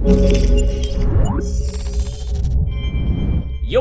Yo,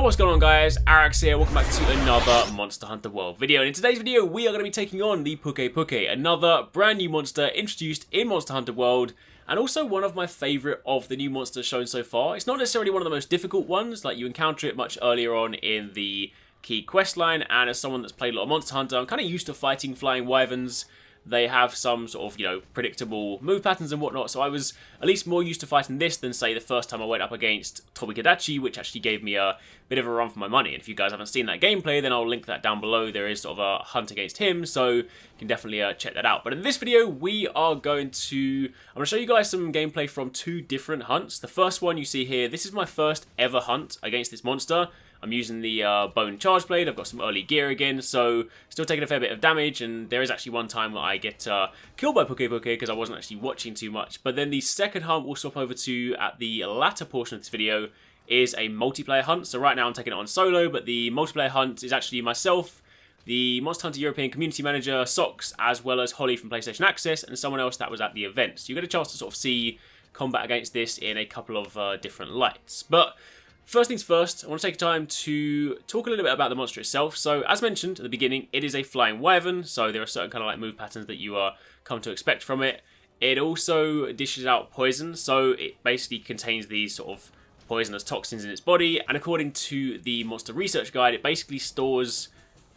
what's going on guys, Arekkz here, welcome back to another Monster Hunter World video, and in today's video we are going to be taking on the Pukei Pukei, another brand new monster introduced in Monster Hunter World, and also one of my favourite of the new monsters shown so far. It's not necessarily one of the most difficult ones, like you encounter it much earlier on in the key quest line, and as someone that's played a lot of Monster Hunter, I'm kind of used to fighting flying wyverns. They have some sort of, predictable move patterns and whatnot, so I was at least more used to fighting this than, say, the first time I went up against Tobikadachi, which actually gave me a bit of a run for my money. And if you guys haven't seen that gameplay, then I'll link that down below. There is sort of a hunt against him, so you can definitely check that out. But in this video, I'm going to show you guys some gameplay from two different hunts. The first one you see here, this is my first ever hunt against this monster. I'm using the bone charge blade. I've got some early gear again, so still taking a fair bit of damage, and there is actually one time where I get killed by Pukei Pukei because I wasn't actually watching too much. But then the second hunt we'll swap over to at the latter portion of this video is a multiplayer hunt. So right now I'm taking it on solo, but the multiplayer hunt is actually myself, the Monster Hunter European Community Manager, Socks, as well as Holly from PlayStation Access, and someone else that was at the event. So you get a chance to sort of see combat against this in a couple of different lights. But first things first, I want to take time to talk a little bit about the monster itself. So, as mentioned at the beginning, it is a flying wyvern, so there are certain kind of like move patterns that you come to expect from it. It also dishes out poison, so it basically contains these sort of poisonous toxins in its body, and according to the Monster Research Guide, it basically stores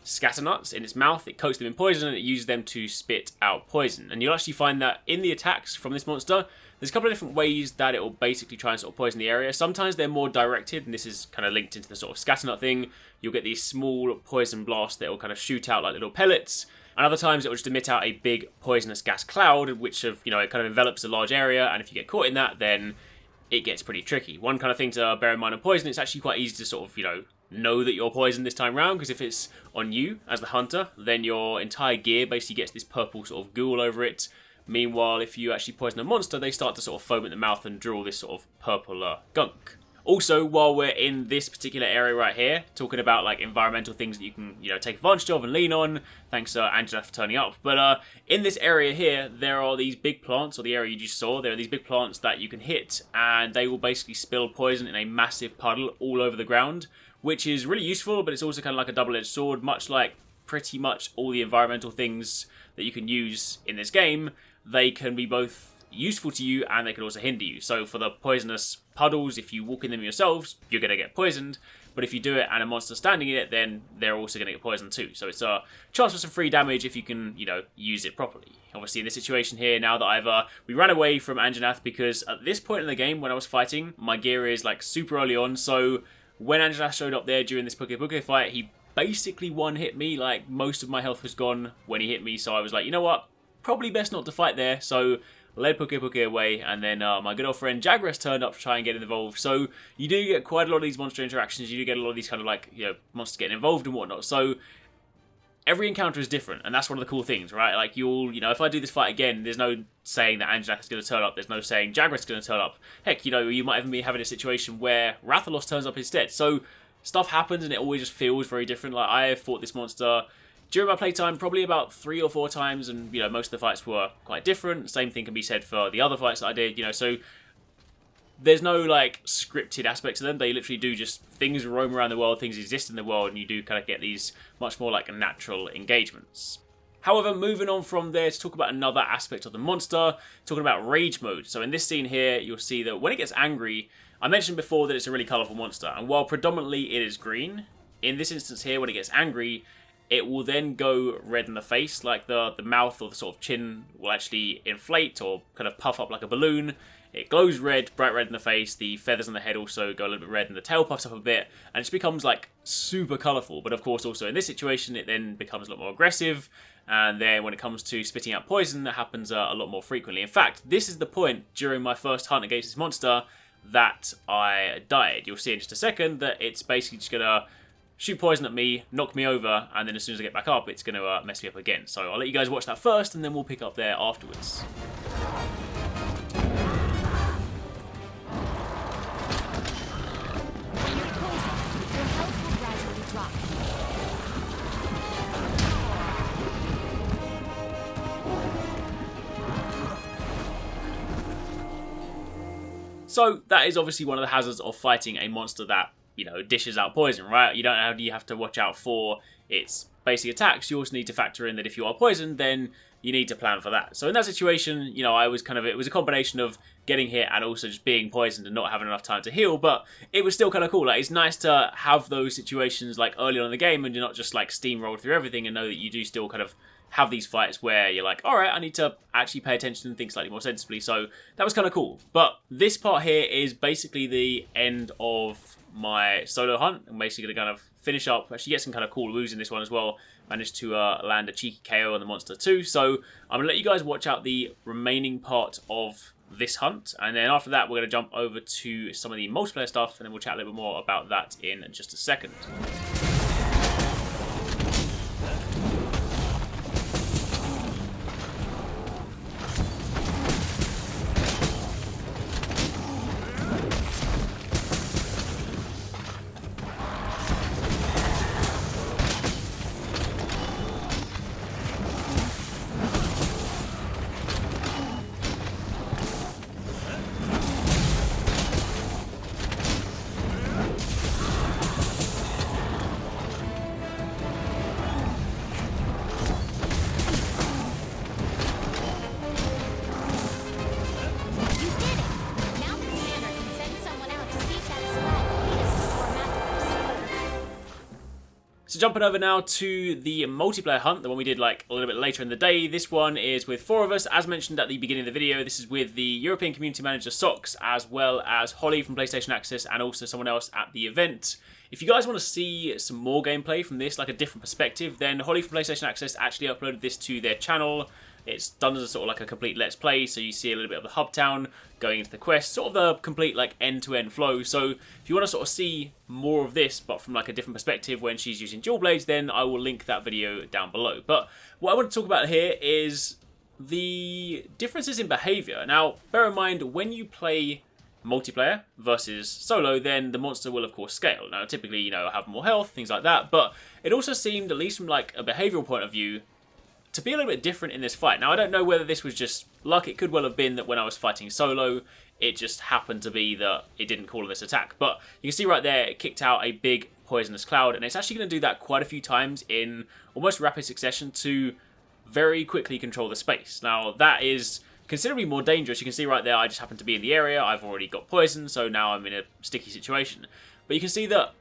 scatter nuts in its mouth, it coats them in poison, and it uses them to spit out poison. And you'll actually find that in the attacks from this monster, there's a couple of different ways that it will basically try and sort of poison the area. Sometimes they're more directed, and this is kind of linked into the sort of scatter nut thing. You'll get these small poison blasts that will kind of shoot out like little pellets, and other times it will just emit out a big poisonous gas cloud, which it kind of envelops a large area, and if you get caught in that, then it gets pretty tricky. One kind of thing to bear in mind on poison, it's actually quite easy to sort of, know that you're poisoned this time round, because if it's on you as the hunter, then your entire gear basically gets this purple sort of goo all over it. Meanwhile, if you actually poison a monster, they start to sort of foam at the mouth and draw this sort of purple gunk. Also, while we're in this particular area right here, talking about like environmental things that you can, take advantage of and lean on, thanks Angela for turning up. But in this area here, there are these big plants, or the area you just saw, there are these big plants that you can hit, and they will basically spill poison in a massive puddle all over the ground, which is really useful, but it's also kind of like a double-edged sword, much like pretty much all the environmental things that you can use in this game. They can be both useful to you and they can also hinder you. So for the poisonous puddles, if you walk in them yourselves, you're going to get poisoned. But if you do it and a monster's standing in it, then they're also going to get poisoned too. So it's a chance for some free damage if you can, use it properly. Obviously in this situation here, now that we ran away from Anjanath, because at this point in the game when I was fighting, my gear is like super early on. So when Anjanath showed up there during this Pukei Pukei fight, he basically one-hit me. Like most of my health was gone when he hit me. So I was like, you know what? Probably best not to fight there, so led Pukei Pukei away, and then my good old friend Jagras turned up to try and get involved. So you do get quite a lot of these monster interactions, you do get a lot of these kind of like, monsters getting involved and whatnot. So every encounter is different, and that's one of the cool things, right? Like you'll, if I do this fight again, there's no saying that Anjanath is going to turn up, there's no saying Jagras is going to turn up. Heck, you might even be having a situation where Rathalos turns up instead. So stuff happens, and it always just feels very different. Like I have fought this monster during my playtime probably about 3 or 4 times, and most of the fights were quite different. Same thing can be said for the other fights that I did, so there's no like scripted aspects of them. They literally do just things roam around the world, things exist in the world, and you do kind of get these much more like natural engagements. However, moving on from there to talk about another aspect of the monster, talking about rage mode. So in this scene here, you'll see that when it gets angry, I mentioned before that it's a really colourful monster, and while predominantly it is green, in this instance here, when it gets angry, it will then go red in the face, like the mouth or the sort of chin will actually inflate or kind of puff up like a balloon. It glows red, bright red in the face, the feathers on the head also go a little bit red, and the tail puffs up a bit, and it just becomes like super colourful. But of course also in this situation it then becomes a lot more aggressive, and then when it comes to spitting out poison, that happens a lot more frequently. In fact, this is the point during my first hunt against this monster that I died. You'll see in just a second that it's basically just going to shoot poison at me, knock me over, and then as soon as I get back up, it's going to mess me up again. So I'll let you guys watch that first, and then we'll pick up there afterwards. So that is obviously one of the hazards of fighting a monster that, you know, dishes out poison, right? You have to watch out for its basic attacks. You also need to factor in that if you are poisoned, then you need to plan for that. So in that situation, you know, it was a combination of getting hit and also just being poisoned and not having enough time to heal, but it was still kind of cool. Like, it's nice to have those situations like early on in the game and you're not just like steamrolled through everything, and know that you do still kind of have these fights where you're like, alright, I need to actually pay attention and think slightly more sensibly. So that was kind of cool. But this part here is basically the end of my solo hunt. I'm basically going to kind of finish up, actually get some kind of cool moves in this one as well. Managed to land a cheeky KO on the monster too. So I'm going to let you guys watch out the remaining part of this hunt, and then after that we're going to jump over to some of the multiplayer stuff, and then we'll chat a little bit more about that in just a second. So jumping over now to the multiplayer hunt, the one we did like a little bit later in the day. This one is with 4 of us, as mentioned at the beginning of the video. This is with the European Community Manager Socks, as well as Holly from PlayStation Access, and also someone else at the event. If you guys want to see some more gameplay from this, like a different perspective, then Holly from PlayStation Access actually uploaded this to their channel. It's done as a sort of like a complete Let's Play, so you see a little bit of the hub town going into the quest, sort of the complete like end-to-end flow. So if you want to sort of see more of this, but from like a different perspective when she's using dual blades, then I will link that video down below. But what I want to talk about here is the differences in behavior. Now, bear in mind, when you play multiplayer versus solo, then the monster will of course scale. Now, typically, you know, have more health, things like that, but it also seemed, at least from like a behavioral point of view, to be a little bit different in this fight. Now, I don't know whether this was just luck. It could well have been that when I was fighting solo, it just happened to be that it didn't call on this attack. But you can see right there, it kicked out a big poisonous cloud, and it's actually going to do that quite a few times in almost rapid succession to very quickly control the space. Now, that is considerably more dangerous. You can see right there, I just happen to be in the area. I've already got poison, so now I'm in a sticky situation. But you can see that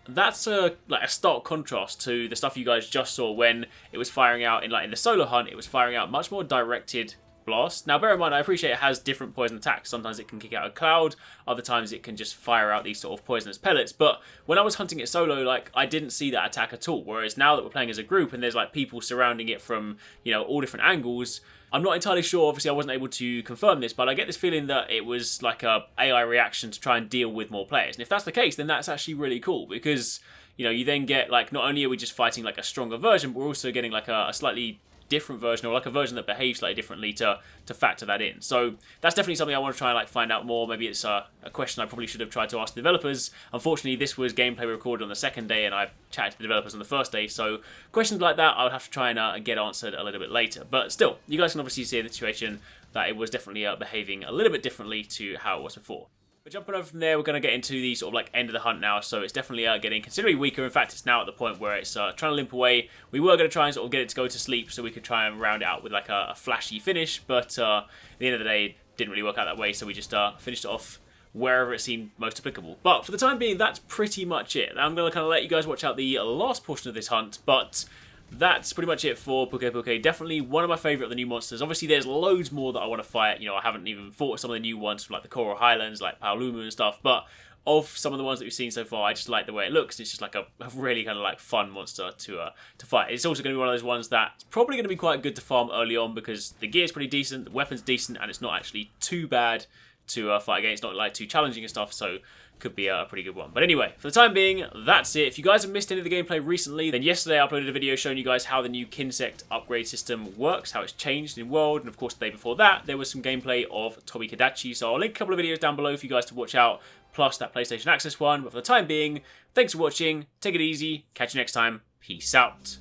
that's a stark contrast to the stuff you guys just saw when it was firing out in the solo hunt. It was firing out much more directed blasts. Now, bear in mind, I appreciate it has different poison attacks. Sometimes it can kick out a cloud, other times it can just fire out these sort of poisonous pellets. But when I was hunting it solo, like, I didn't see that attack at all. Whereas now that we're playing as a group and there's like people surrounding it from, you know, all different angles, I'm not entirely sure. Obviously, I wasn't able to confirm this, but I get this feeling that it was like a AI reaction to try and deal with more players. And if that's the case, then that's actually really cool, because, you know, you then get like, not only are we just fighting like a stronger version, but we're also getting like a slightly different version, or like a version that behaves slightly differently to factor that in. So that's definitely something I want to try and like find out more. Maybe it's a question I probably should have tried to ask the developers. Unfortunately, this was gameplay recorded on the second day, and I chatted to the developers on the first day, so questions like that I would have to try and get answered a little bit later. But still, you guys can obviously see in the situation that it was definitely behaving a little bit differently to how it was before. But jumping over from there, we're going to get into the sort of like end of the hunt now, so it's definitely getting considerably weaker. In fact, it's now at the point where it's trying to limp away. We were going to try and sort of get it to go to sleep so we could try and round it out with like a flashy finish, but at the end of the day, it didn't really work out that way, so we just finished it off wherever it seemed most applicable. But for the time being, that's pretty much it. I'm going to kind of let you guys watch out the last portion of this hunt, but that's pretty much it for Pukei Pukei. Definitely one of my favourite of the new monsters. Obviously, there's loads more that I want to fight. You know, I haven't even fought some of the new ones from like the Coral Highlands, like Paolumu and stuff. But of some of the ones that we've seen so far, I just like the way it looks. It's just like a really kind of like fun monster to fight. It's also going to be one of those ones that's probably going to be quite good to farm early on, because the gear's pretty decent, the weapon's decent, and it's not actually too bad to fight against. Not like too challenging and stuff, so could be a pretty good one. But anyway, for the time being, that's it. If you guys have missed any of the gameplay recently, then yesterday I uploaded a video showing you guys how the new Kinsect upgrade system works, how it's changed in World, and of course the day before that there was some gameplay of Tobikadachi, so I'll link a couple of videos down below for you guys to watch out, plus that PlayStation Access one. But for the time being, thanks for watching, take it easy, catch you next time, peace out.